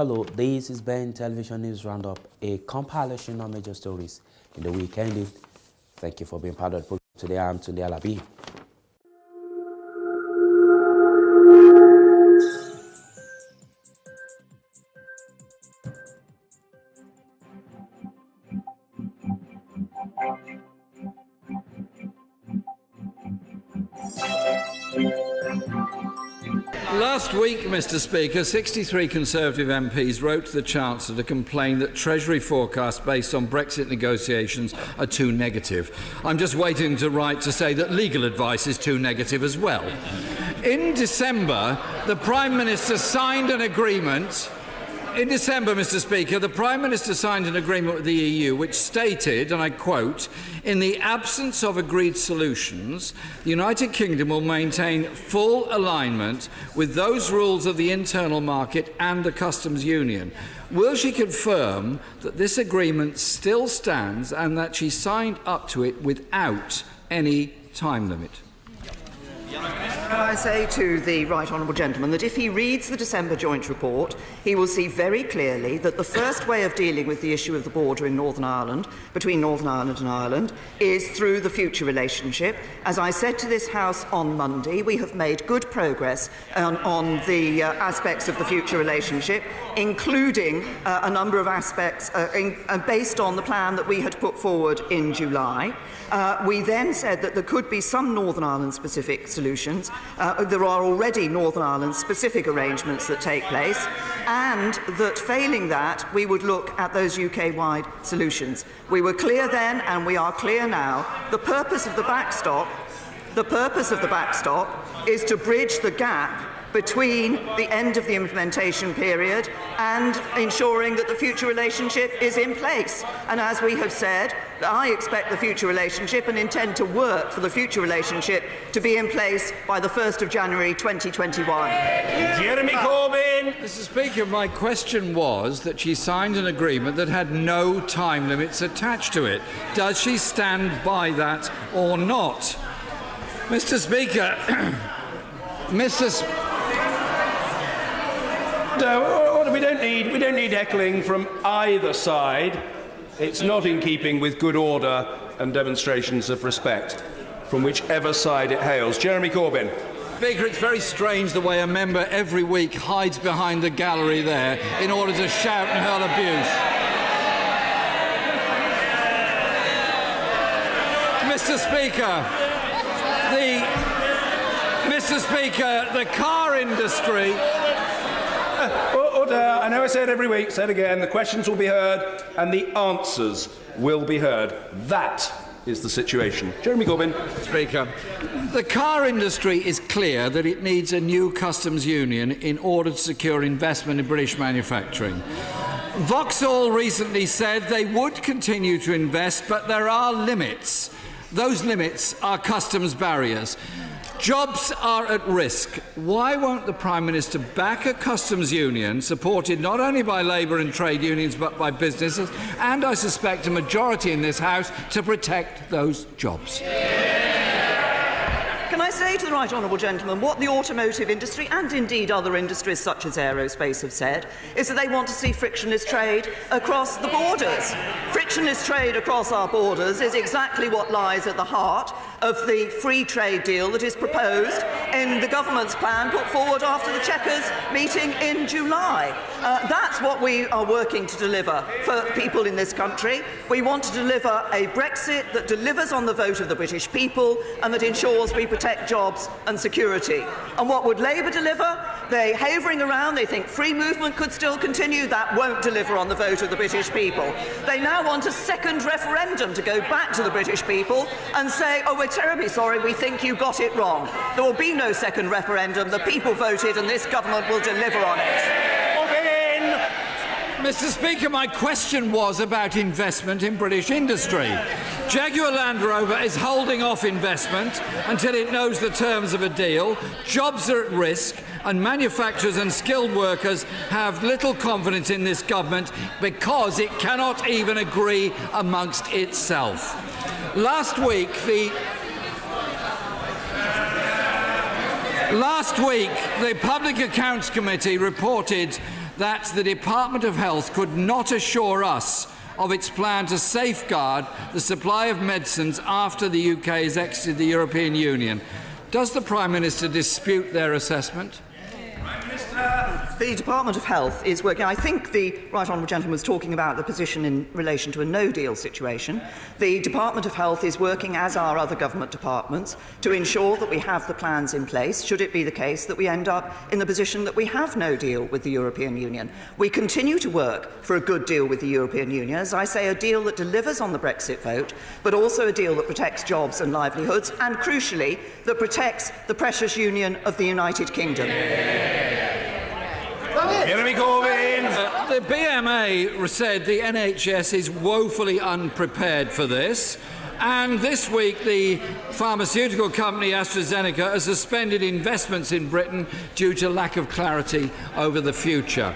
Hello, this is Ben Television News Roundup, a compilation of major stories in the week ending. Thank you for being part of the program. Today I'm Tunde Alabi. Last week, Mr. Speaker, 63 Conservative MPs wrote to the Chancellor to complain that Treasury forecasts based on Brexit negotiations are too negative. I'm just waiting to write to say that legal advice is too negative as well. In December, the Prime Minister signed an agreement. In December, Mr. Speaker, the Prime Minister signed an agreement with the EU which stated, and I quote, "In the absence of agreed solutions, the United Kingdom will maintain full alignment with those rules of the internal market and the customs union." Will she confirm that this agreement still stands and that she signed up to it without any time limit? Can I say to the right honourable gentleman that if he reads the December joint report, he will see very clearly that the first way of dealing with the issue of the border in Northern Ireland, between Northern Ireland and Ireland, is through the future relationship. As I said to this House on Monday, we have made good progress on the aspects of the future relationship, including a number of aspects based on the plan that we had put forward in July. We then said that there could be some Northern Ireland-specific solutions. There are already Northern Ireland-specific arrangements that take place, and that failing that, we would look at those UK-wide solutions. We were clear then, and we are clear now. The purpose of the backstop is to bridge the gap between the end of the implementation period and ensuring that the future relationship is in place. And as we have said, I expect the future relationship and intend to work for the future relationship to be in place by the 1st of January 2021. Jeremy Corbyn. Mr. Speaker, my question was that she signed an agreement that had no time limits attached to it. Does she stand by that or not? Mr. Speaker, We don't need heckling from either side. It's not in keeping with good order and demonstrations of respect from whichever side it hails. Jeremy Corbyn. Speaker, it's very strange the way a member every week hides behind the gallery there in order to shout and hurl abuse. Mr. Speaker, the car industry. Order. I know I say it every week, say it again. The questions will be heard and the answers will be heard. That is the situation. Jeremy Corbyn. Speaker, the car industry is clear that it needs a new customs union in order to secure investment in British manufacturing. Vauxhall recently said they would continue to invest, but there are limits. Those limits are customs barriers. Jobs are at risk. Why won't the Prime Minister back a customs union supported not only by Labour and trade unions but by businesses and, I suspect, a majority in this House to protect those jobs? Can I say to the right honourable gentleman what the automotive industry and indeed other industries such as aerospace have said is that they want to see frictionless trade across the borders. Frictionless trade across our borders is exactly what lies at the heart of the free trade deal that is proposed in the government's plan put forward after the Chequers meeting in July. That's what we are working to deliver for people in this country. We want to deliver a Brexit that delivers on the vote of the British people and that ensures we protect jobs and security. And what would Labour deliver? They're havering around, they think free movement could still continue. That won't deliver on the vote of the British people. They now want a second referendum to go back to the British people and say, oh, we're terribly sorry, we think you got it wrong. There will be no second referendum. The people voted and this government will deliver on it. Mr. Speaker, my question was about investment in British industry. Jaguar Land Rover is holding off investment until it knows the terms of a deal. Jobs are at risk, and manufacturers and skilled workers have little confidence in this government because it cannot even agree amongst itself. Last week, the Public Accounts Committee reported that the Department of Health could not assure us of its plan to safeguard the supply of medicines after the UK has exited the European Union. Does the Prime Minister dispute their assessment? The Department of Health is working. I think the Right Honourable Gentleman was talking about the position in relation to a no-deal situation. The Department of Health is working, as are other government departments, to ensure that we have the plans in place, should it be the case that we end up in the position that we have no deal with the European Union. We continue to work for a good deal with the European Union, as I say, a deal that delivers on the Brexit vote, but also a deal that protects jobs and livelihoods, and crucially, that protects the precious union of the United Kingdom. Jeremy Corbyn. The BMA said the NHS is woefully unprepared for this. And this week, the pharmaceutical company AstraZeneca has suspended investments in Britain due to lack of clarity over the future.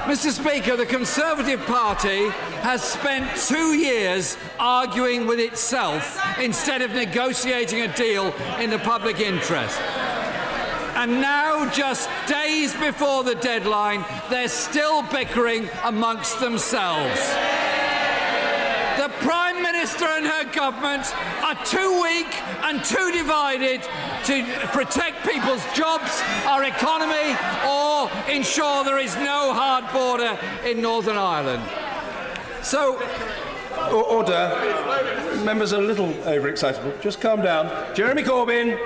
Mr. Speaker, the Conservative Party has spent 2 years arguing with itself instead of negotiating a deal in the public interest. And now, just days before the deadline, they're still bickering amongst themselves. The Prime Minister and her government are too weak and too divided to protect people's jobs, our economy, or ensure there is no hard border in Northern Ireland. So, Order. Members are a little overexcitable. Just calm down. Jeremy Corbyn.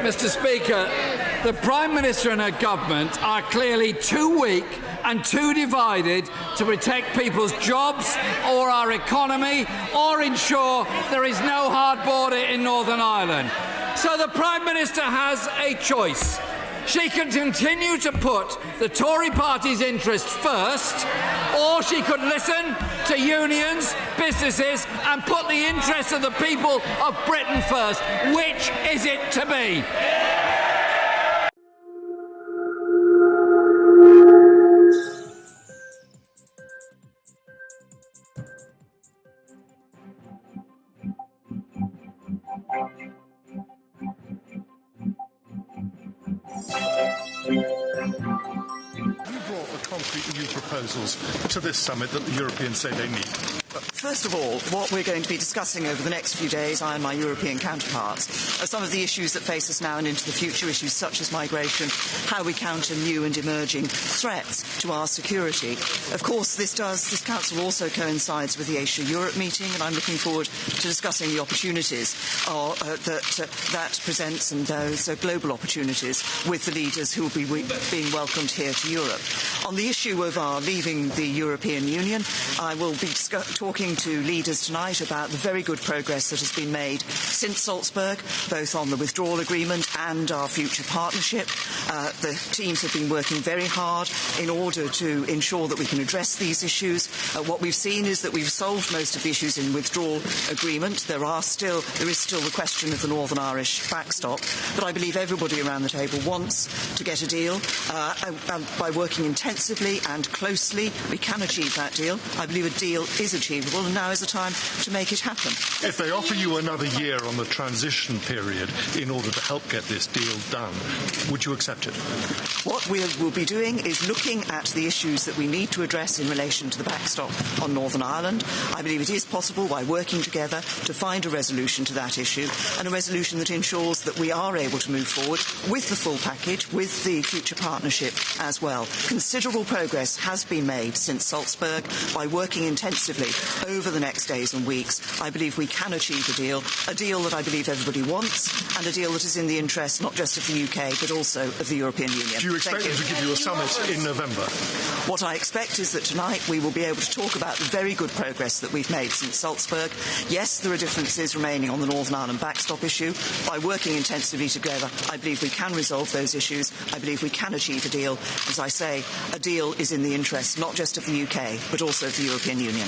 Mr. Speaker, the Prime Minister and her government are clearly too weak and too divided to protect people's jobs or our economy or ensure there is no hard border in Northern Ireland. So the Prime Minister has a choice. She can continue to put the Tory party's interests first, or she could listen to unions, businesses, and put the interests of the people of Britain first. Which is it to be? You brought the concrete new proposals to this summit that the Europeans say they need. First of all, what we're going to be discussing over the next few days, I and my European counterparts, are some of the issues that face us now and into the future, issues such as migration, how we counter new and emerging threats to our security. Of course, this Council also coincides with the Asia Europe meeting, and I'm looking forward to discussing the opportunities that presents and those global opportunities with the leaders who will be being welcomed here to Europe. On the issue of our leaving the European Union, I will be talking to leaders tonight about the very good progress that has been made since Salzburg, both on the withdrawal agreement and our future partnership. The teams have been working very hard in order to ensure that we can address these issues. What we've seen is that we've solved most of the issues in withdrawal agreement. There is still the question of the Northern Irish backstop, but I believe everybody around the table wants to get a deal. By working intensively and closely, we can achieve that deal. I believe a deal is achievable, and now is the time to make it happen. If they offer you another year on the transition period in order to help get this deal done, would you accept it? What we will be doing is looking at the issues that we need to address in relation to the backstop on Northern Ireland. I believe it is possible, by working together, to find a resolution to that issue, and a resolution that ensures that we are able to move forward with the full package, with the future partnership as well. Considerable progress has been made since Salzburg. By working intensively over the next days and weeks, I believe we can achieve a deal that I believe everybody wants, and a deal that is in the interest not just of the UK but also of the European Union. Do you expect them to give you a summit in November? What I expect is that tonight we will be able to talk about the very good progress that we've made since Salzburg. Yes, there are differences remaining on the Northern Ireland backstop issue. By working intensively together, I believe we can resolve those issues. I believe we can achieve a deal. As I say, a deal is in the interest not just of the UK but also of the European Union.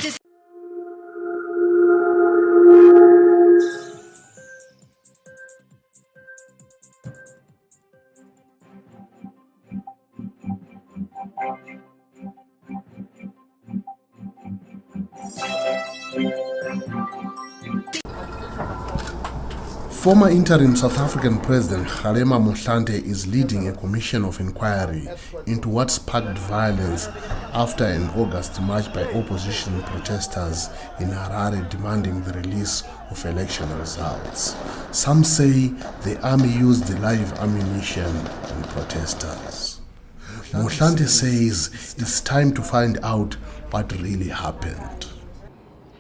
Former interim South African President Kgalema Motlanthe is leading a commission of inquiry into what sparked violence after an August march by opposition protesters in Harare demanding the release of election results. Some say the army used the live ammunition on protesters. Motlanthe says it's time to find out what really happened.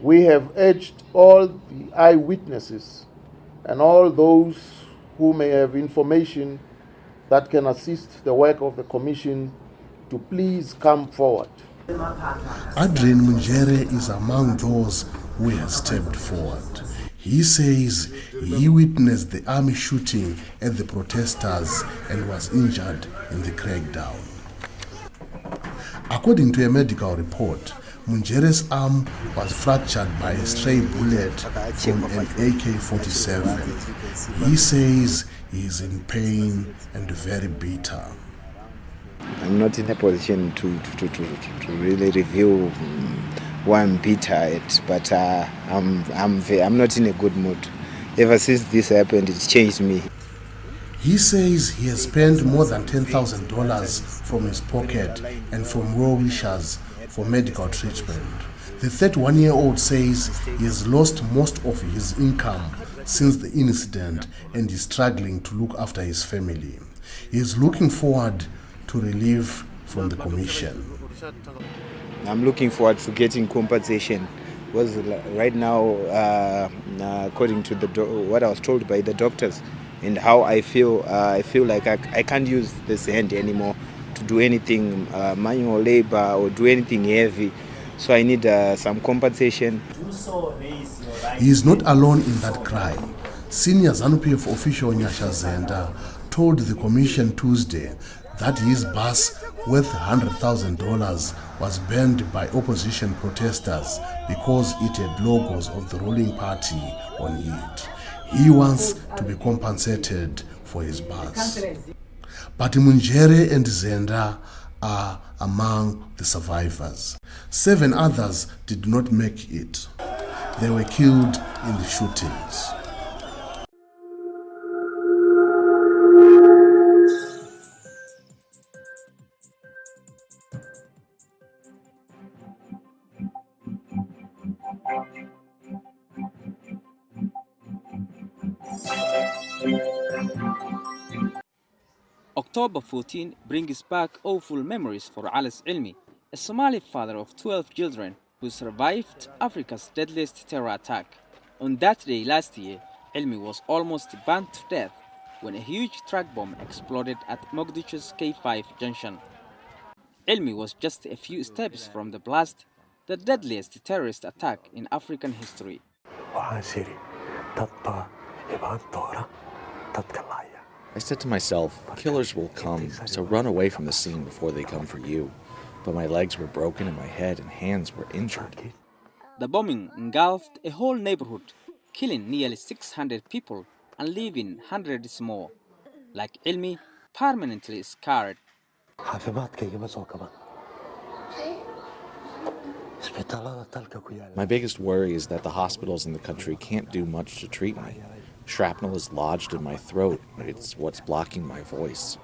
We have urged all the eyewitnesses and all those who may have information that can assist the work of the Commission to please come forward. Adrian Munjere is among those who has stepped forward. He says he witnessed the army shooting at the protesters and was injured in the crackdown. According to a medical report, Munjere's arm was fractured by a stray bullet from an AK-47. He says he is in pain and very bitter. I'm not in a position to really review why I'm bitter at, but I'm not in a good mood. Ever since this happened, it's changed me. He says he has spent more than $10,000 from his pocket and from well-wishers for medical treatment. The 31-year-old says he has lost most of his income since the incident and is struggling to look after his family. He is looking forward to relief from the commission. I'm looking forward to getting compensation because right now, according to what I was told by the doctors and how I feel like I can't use this hand anymore to do anything manual labor or do anything heavy, so I need some compensation. He is not alone in that cry. Senior ZANU-PF official Nyasha Zenda told the commission Tuesday that his bus worth $100,000 was banned by opposition protesters because it had logos of the ruling party on it. He wants to be compensated for his bus. But Munjere and Zenda are among the survivors. 7 others did not make it. They were killed in the shootings. October 14 brings back awful memories for Alice Ilmi, a Somali father of 12 children who survived Africa's deadliest terror attack. On that day last year, Ilmi was almost burnt to death when a huge truck bomb exploded at Mogadishu's K5 junction. Ilmi was just a few steps from the blast, the deadliest terrorist attack in African history. I said to myself, killers will come, so run away from the scene before they come for you. But my legs were broken and my head and hands were injured. The bombing engulfed a whole neighborhood, killing nearly 600 people and leaving hundreds more, like Ilmi, permanently scarred. My biggest worry is that the hospitals in the country can't do much to treat me. Shrapnel is lodged in my throat. It's what's blocking my voice.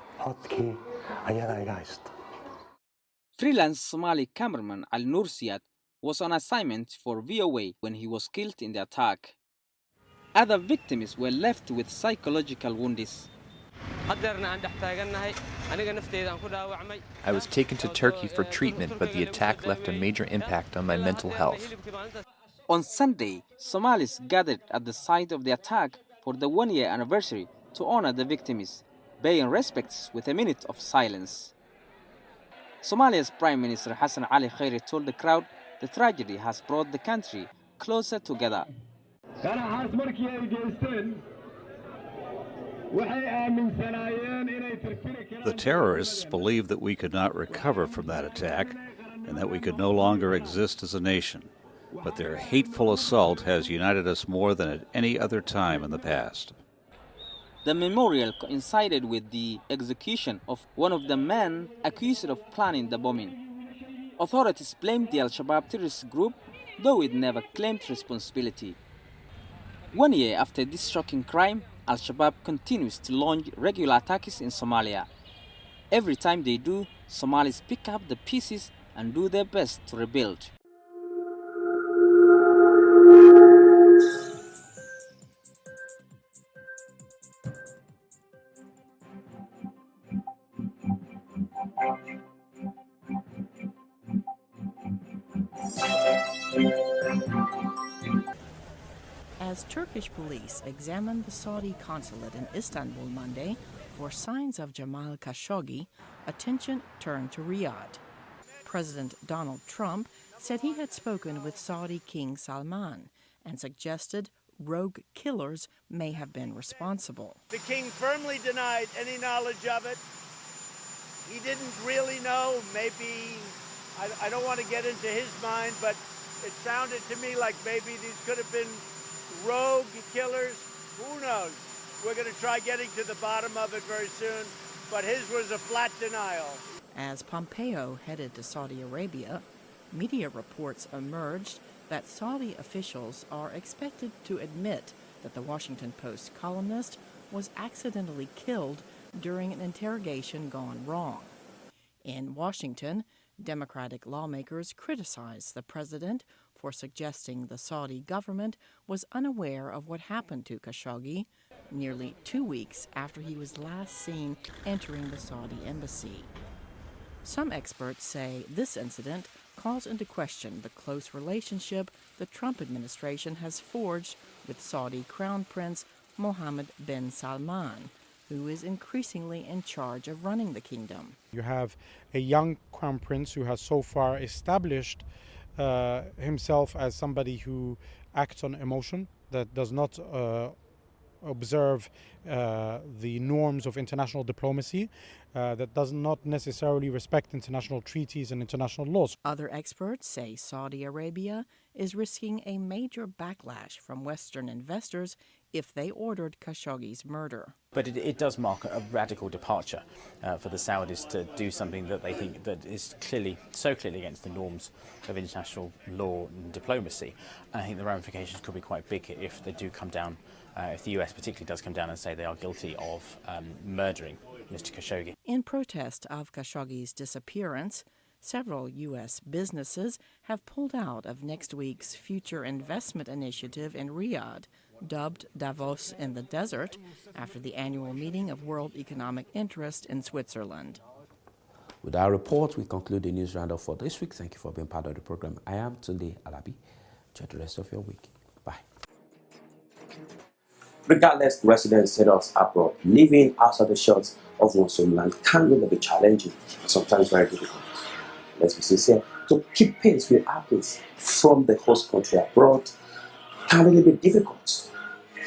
Freelance Somali cameraman Al Nursiat was on assignment for VOA when he was killed in the attack. Other victims were left with psychological wounds. I was taken to Turkey for treatment, but the attack left a major impact on my mental health. On Sunday, Somalis gathered at the site of the attack for the one-year anniversary to honor the victims, paying respects with a minute of silence. Somalia's Prime Minister Hassan Ali Khairi told the crowd the tragedy has brought the country closer together. The terrorists believed that we could not recover from that attack and that we could no longer exist as a nation. But their hateful assault has united us more than at any other time in the past. The memorial coincided with the execution of one of the men accused of planning the bombing. Authorities blamed the Al-Shabaab terrorist group, though it never claimed responsibility. 1 year after this shocking crime, Al-Shabaab continues to launch regular attacks in Somalia. Every time they do, Somalis pick up the pieces and do their best to rebuild. As Turkish police examined the Saudi consulate in Istanbul Monday for signs of Jamal Khashoggi, attention turned to Riyadh. President Donald Trump said he had spoken with Saudi King Salman and suggested rogue killers may have been responsible. The king firmly denied any knowledge of it. He didn't really know. Maybe, I don't want to get into his mind, but it sounded to me like maybe these could have been rogue killers. Who knows? We're going to try getting to the bottom of it very soon, but his was a flat denial. As Pompeo headed to Saudi Arabia, media reports emerged that Saudi officials are expected to admit that the Washington Post columnist was accidentally killed during an interrogation gone wrong. In Washington, Democratic lawmakers criticized the president for suggesting the Saudi government was unaware of what happened to Khashoggi nearly 2 weeks after he was last seen entering the Saudi embassy. Some experts say this incident calls into question the close relationship the Trump administration has forged with Saudi Crown Prince Mohammed bin Salman, who is increasingly in charge of running the kingdom. You have a young crown prince who has so far established himself as somebody who acts on emotion, that does not observe the norms of international diplomacy, that does not necessarily respect international treaties and international laws. Other experts say Saudi Arabia is risking a major backlash from Western investors if they ordered Khashoggi's murder. But it does mark a radical departure for the Saudis to do something that they think that is so clearly against the norms of international law and diplomacy. And I think the ramifications could be quite big if they do come down, if the US particularly does come down and say they are guilty of murdering Mr. Khashoggi. In protest of Khashoggi's disappearance, several U.S. businesses have pulled out of next week's future investment initiative in Riyadh, dubbed Davos in the Desert, after the annual meeting of World Economic Interest in Switzerland. With our report, we conclude the news roundup for this week. Thank you for being part of the program. I am Tunde Alabi. Enjoy the rest of your week. Bye. Regardless, residents settled abroad, living outside the shores of one's homeland can really be challenging and sometimes very difficult. Let's be sincere, to keep pace with updates from the host country abroad can really be difficult.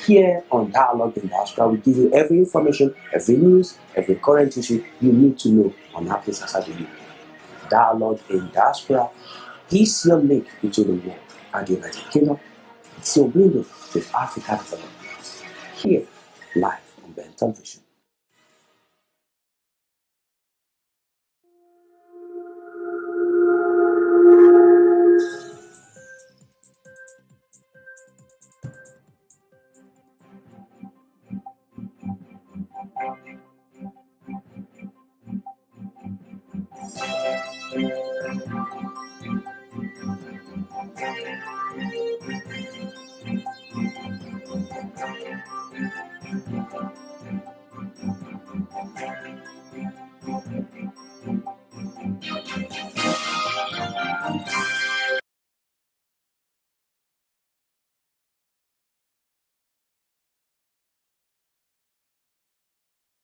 Here on Dialogue in Diaspora, we give you every information, every news, every current issue you need to know on happenings outside the UK. Dialogue in Diaspora is your link between the world and the United Kingdom. It's your window to African development. Here, live on Ben Television.